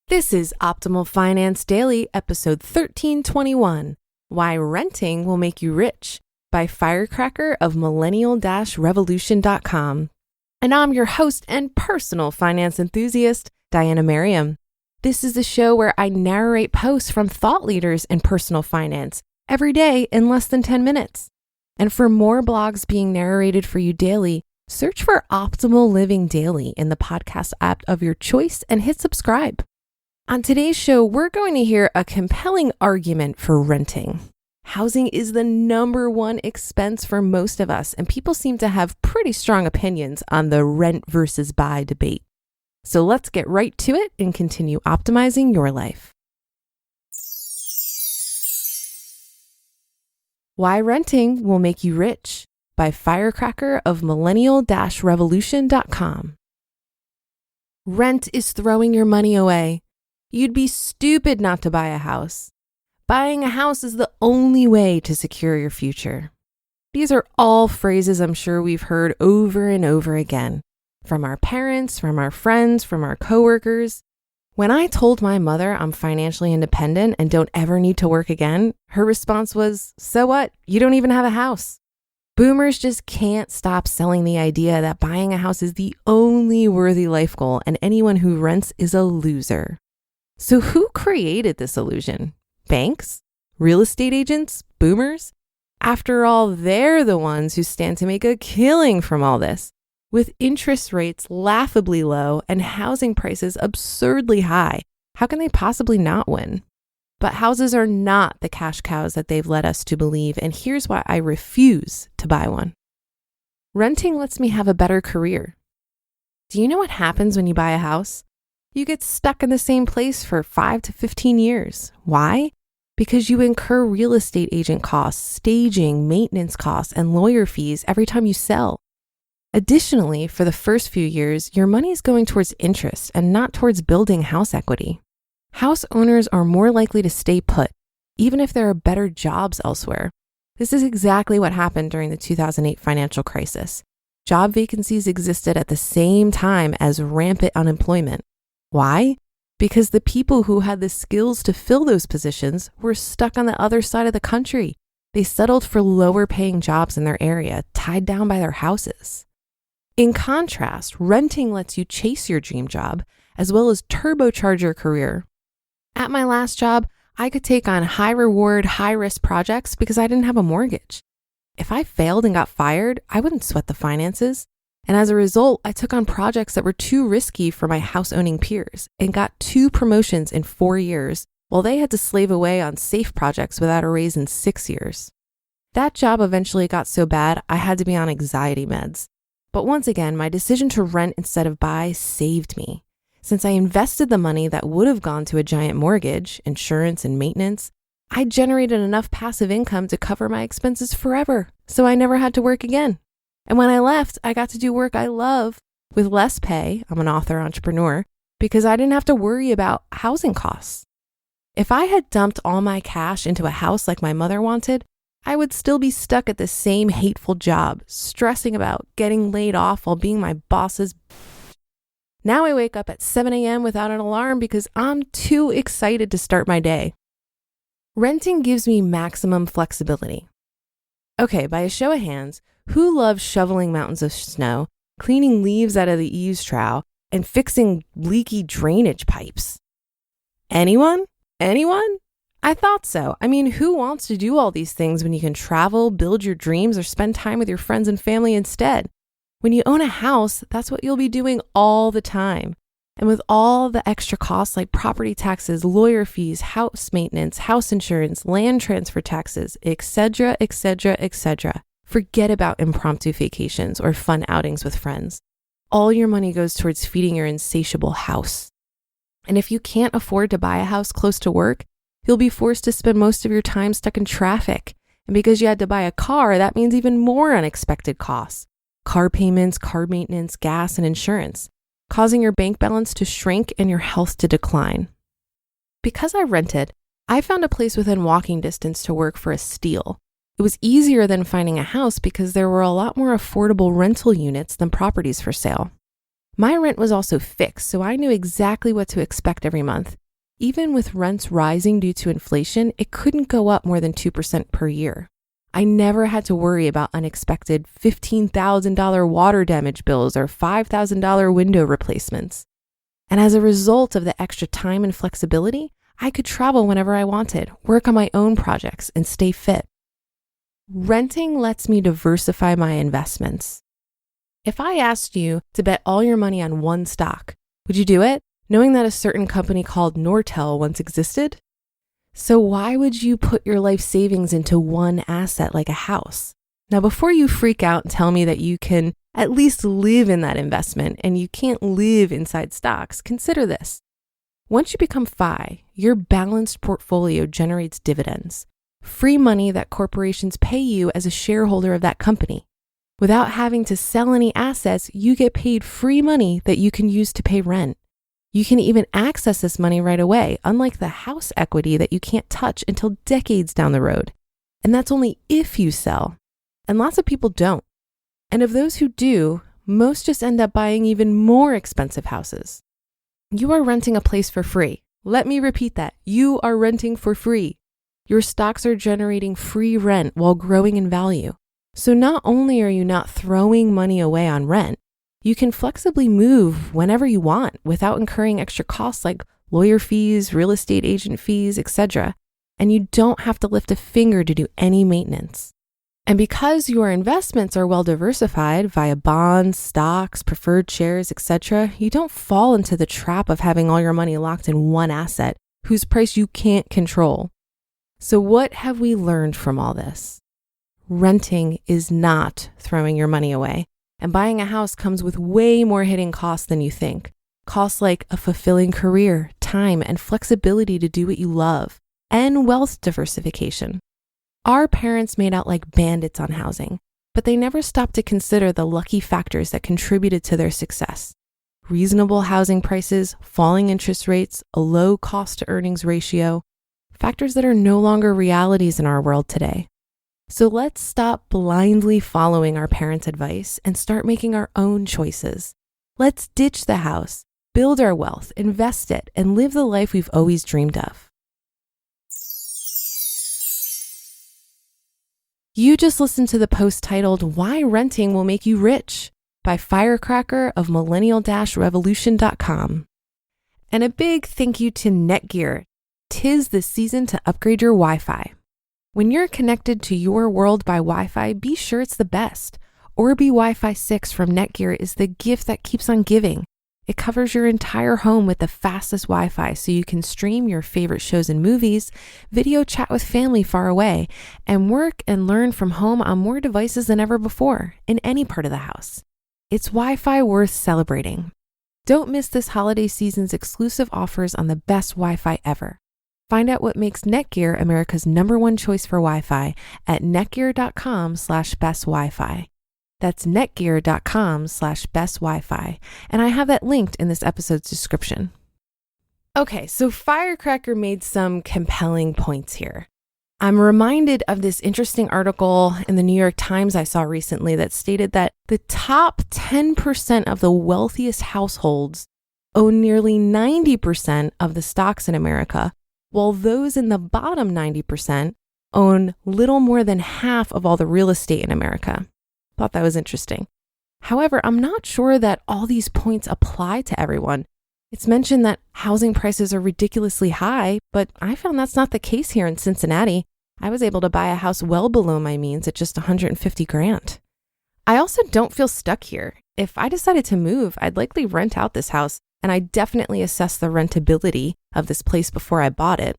This is Optimal Finance Daily, episode 1321, Why Renting Will Make You Rich by FIRECracker of Millennial-Revolution.com. And I'm your host and personal finance enthusiast, Diana Merriam. This is the show where I narrate posts from thought leaders in personal finance every day in less than 10 minutes. And for more blogs being narrated for you daily, search for Optimal Living Daily in the podcast app of your choice and hit subscribe. On today's show, we're going to hear a compelling argument for renting. Housing is the number one expense for most of us, and people seem to have pretty strong opinions on the rent versus buy debate. So let's get right to it and continue optimizing your life. Why Renting Will Make You Rich by FIRECracker of Millennial-Revolution.com. Rent is throwing your money away. You'd be stupid not to buy a house. Buying a house is the only way to secure your future. These are all phrases I'm sure we've heard over and over again, from our parents, from our friends, from our coworkers. When I told my mother I'm financially independent and don't ever need to work again, her response was, "So what? You don't even have a house." Boomers just can't stop selling the idea that buying a house is the only worthy life goal and anyone who rents is a loser. So who created this illusion? Banks? Real estate agents? Boomers? After all, they're the ones who stand to make a killing from all this. With interest rates laughably low and housing prices absurdly high, how can they possibly not win? But houses are not the cash cows that they've led us to believe, and here's why I refuse to buy one. Renting lets me have a better career. Do you know what happens when you buy a house? You get stuck in the same place for 5 to 15 years. Why? Because you incur real estate agent costs, staging, maintenance costs, and lawyer fees every time you sell. Additionally, for the first few years, your money is going towards interest and not towards building house equity. House owners are more likely to stay put, even if there are better jobs elsewhere. This is exactly what happened during the 2008 financial crisis. Job vacancies existed at the same time as rampant unemployment. Why? Because the people who had the skills to fill those positions were stuck on the other side of the country. They settled for lower paying jobs in their area, tied down by their houses. In contrast, renting lets you chase your dream job as well as turbocharge your career. At my last job, I could take on high reward, high risk projects because I didn't have a mortgage. If I failed and got fired, I wouldn't sweat the finances. And as a result, I took on projects that were too risky for my house-owning peers and got 2 promotions in 4 years, while they had to slave away on safe projects without a raise in 6 years. That job eventually got so bad, I had to be on anxiety meds. But once again, my decision to rent instead of buy saved me. Since I invested the money that would have gone to a giant mortgage, insurance, and maintenance, I generated enough passive income to cover my expenses forever, so I never had to work again. And when I left, I got to do work I love with less pay. I'm an author entrepreneur because I didn't have to worry about housing costs. If I had dumped all my cash into a house like my mother wanted, I would still be stuck at the same hateful job, stressing about getting laid off while being my boss's. Now I wake up at 7 a.m. without an alarm because I'm too excited to start my day. Renting gives me maximum flexibility. Okay, by a show of hands, who loves shoveling mountains of snow, cleaning leaves out of the eaves trowel, and fixing leaky drainage pipes? Anyone? Anyone? I thought so. I mean, who wants to do all these things when you can travel, build your dreams, or spend time with your friends and family instead? When you own a house, that's what you'll be doing all the time. And with all the extra costs like property taxes, lawyer fees, house maintenance, house insurance, land transfer taxes, etc., etc., etc., forget about impromptu vacations or fun outings with friends. All your money goes towards feeding your insatiable house. And if you can't afford to buy a house close to work, you'll be forced to spend most of your time stuck in traffic. And because you had to buy a car, that means even more unexpected costs. Car payments, car maintenance, gas, and insurance, causing your bank balance to shrink and your health to decline. Because I rented, I found a place within walking distance to work for a steal. It was easier than finding a house because there were a lot more affordable rental units than properties for sale. My rent was also fixed, so I knew exactly what to expect every month. Even with rents rising due to inflation, it couldn't go up more than 2% per year. I never had to worry about unexpected $15,000 water damage bills or $5,000 window replacements. And as a result of the extra time and flexibility, I could travel whenever I wanted, work on my own projects, and stay fit. Renting lets me diversify my investments. If I asked you to bet all your money on one stock, would you do it, knowing that a certain company called Nortel once existed? So why would you put your life savings into one asset like a house? Now, before you freak out and tell me that you can at least live in that investment and you can't live inside stocks, consider this. Once you become FI, your balanced portfolio generates dividends, free money that corporations pay you as a shareholder of that company. Without having to sell any assets, you get paid free money that you can use to pay rent. You can even access this money right away, unlike the house equity that you can't touch until decades down the road. And that's only if you sell. And lots of people don't. And of those who do, most just end up buying even more expensive houses. You are renting a place for free. Let me repeat that. You are renting for free. Your stocks are generating free rent while growing in value. So not only are you not throwing money away on rent, you can flexibly move whenever you want without incurring extra costs like lawyer fees, real estate agent fees, etc. And you don't have to lift a finger to do any maintenance. And because your investments are well diversified via bonds, stocks, preferred shares, etc., you don't fall into the trap of having all your money locked in one asset whose price you can't control. So what have we learned from all this? Renting is not throwing your money away. And buying a house comes with way more hidden costs than you think. Costs like a fulfilling career, time, and flexibility to do what you love, and wealth diversification. Our parents made out like bandits on housing, but they never stopped to consider the lucky factors that contributed to their success. Reasonable housing prices, falling interest rates, a low cost to earnings ratio, factors that are no longer realities in our world today. So let's stop blindly following our parents' advice and start making our own choices. Let's ditch the house, build our wealth, invest it, and live the life we've always dreamed of. You just listened to the post titled, "Why Renting Will Make You Rich" by FIRECracker of Millennial-Revolution.com. And a big thank you to Netgear. 'Tis the season to upgrade your Wi-Fi. When you're connected to your world by Wi-Fi, be sure it's the best. Orbi Wi-Fi 6 from Netgear is the gift that keeps on giving. It covers your entire home with the fastest Wi-Fi so you can stream your favorite shows and movies, video chat with family far away, and work and learn from home on more devices than ever before in any part of the house. It's Wi-Fi worth celebrating. Don't miss this holiday season's exclusive offers on the best Wi-Fi ever. Find out what makes Netgear America's #1 choice for Wi-Fi at netgear.com/best Wi-Fi. That's netgear.com/best Wi-Fi. And I have that linked in this episode's description. Okay, so FIRECracker made some compelling points here. I'm reminded of this interesting article in the New York Times I saw recently that stated that the top 10% of the wealthiest households own nearly 90% of the stocks in America, while those in the bottom 90% own little more than half of all the real estate in America. Thought that was interesting. However, I'm not sure that all these points apply to everyone. It's mentioned that housing prices are ridiculously high, but I found that's not the case here in Cincinnati. I was able to buy a house well below my means at just $150,000. I also don't feel stuck here. If I decided to move, I'd likely rent out this house, and I definitely assessed the rentability of this place before I bought it.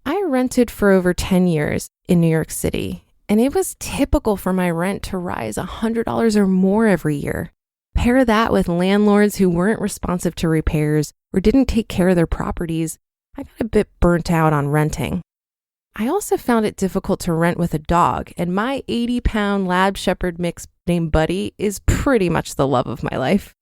I rented for over 10 years in New York City, and it was typical for my rent to rise $100 or more every year. Pair that with landlords who weren't responsive to repairs or didn't take care of their properties, I got a bit burnt out on renting. I also found it difficult to rent with a dog, and my 80-pound lab shepherd mix named Buddy is pretty much the love of my life.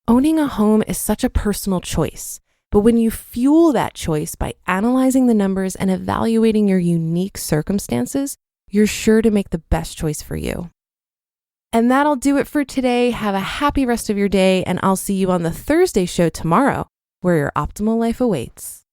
Owning a home is such a personal choice, but when you fuel that choice by analyzing the numbers and evaluating your unique circumstances, you're sure to make the best choice for you. And that'll do it for today. Have a happy rest of your day, and I'll see you on the Thursday show tomorrow, where your optimal life awaits.